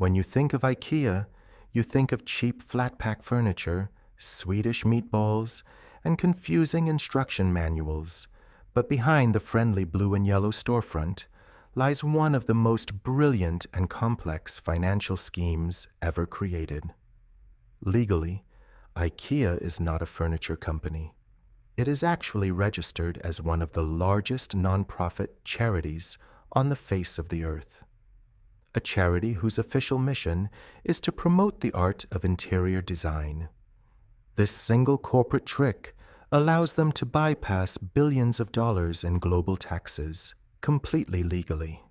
When you think of IKEA, you think of cheap flat-pack furniture, Swedish meatballs, and confusing instruction manuals. But behind the friendly blue and yellow storefront lies one of the most brilliant and complex financial schemes ever created. Legally, IKEA is not a furniture company. It is actually registered as one of the largest nonprofit charities on the face of the earth. A charity whose official mission is to promote the art of interior design. This single corporate trick allows them to bypass billions of dollars in global taxes completely legally.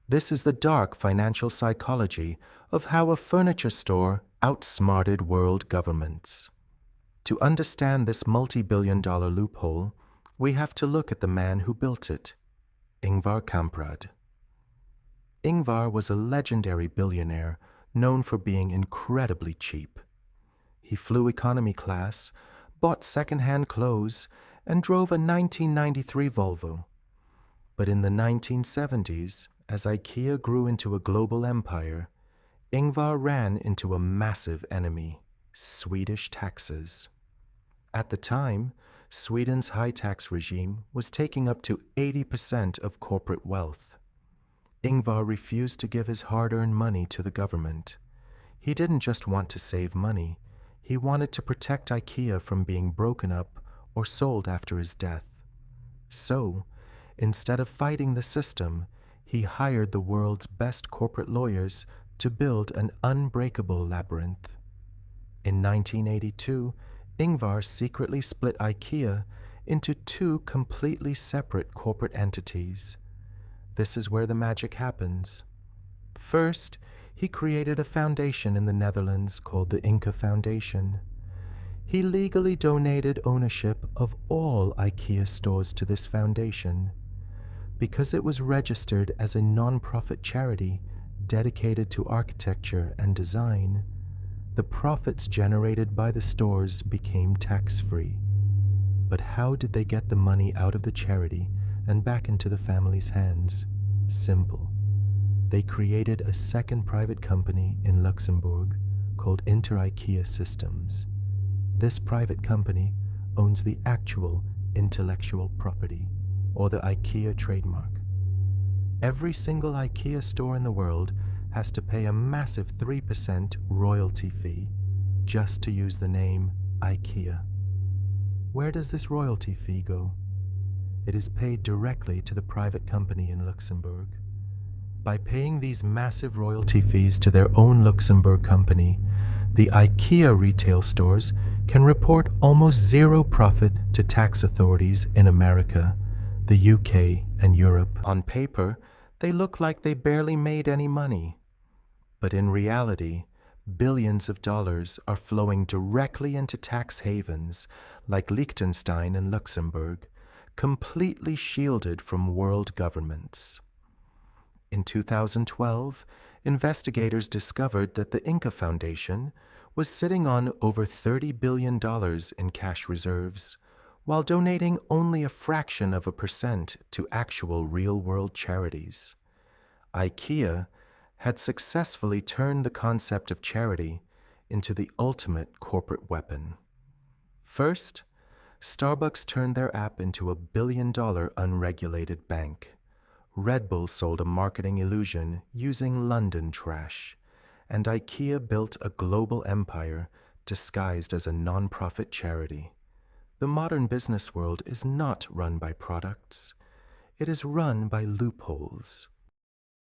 This is the dark financial psychology of how a furniture store outsmarted world governments. To understand this multi-billion-dollar loophole, we have to look at the man who built it, Ingvar Kamprad. Ingvar was a legendary billionaire known for being incredibly cheap. He flew economy class, bought second-hand clothes, and drove a 1993 Volvo. But in the 1970s, as IKEA grew into a global empire, Ingvar ran into a massive enemy, Swedish taxes. At the time, Sweden's high tax regime was taking up to 80% of corporate wealth. Ingvar refused to give his hard-earned money to the government. He didn't just want to save money, he wanted to protect IKEA from being broken up or sold after his death. So, instead of fighting the system, he hired the world's best corporate lawyers to build an unbreakable labyrinth. In 1982, Ingvar secretly split IKEA into two completely separate corporate entities. This is where the magic happens. First, he created a foundation in the Netherlands called the Inca Foundation. He legally donated ownership of all IKEA stores to this foundation. Because it was registered as a non-profit charity dedicated to architecture and design, the profits generated by the stores became tax-free. But how did they get the money out of the charity and back into the family's hands? Simple. They created a second private company in Luxembourg called Inter-IKEA Systems. This private company owns the actual intellectual property, or the IKEA trademark. Every single IKEA store in the world has to pay a massive 3% royalty fee just to use the name IKEA. Where does this royalty fee go? It is paid directly to the private company in Luxembourg. By paying these massive royalty fees to their own Luxembourg company, the IKEA retail stores can report almost zero profit to tax authorities in America, the UK, and Europe. On paper, they look like they barely made any money. But in reality, billions of dollars are flowing directly into tax havens like Liechtenstein and Luxembourg, completely shielded from world governments. In 2012, investigators discovered that the Inca Foundation was sitting on over $30 billion in cash reserves, while donating only a fraction of a percent to actual real-world charities. IKEA had successfully turned the concept of charity into the ultimate corporate weapon. First, Starbucks turned their app into a billion-dollar unregulated bank. Red Bull sold a marketing illusion using London trash, and IKEA built a global empire disguised as a non-profit charity. The modern business world is not run by products. It is run by loopholes.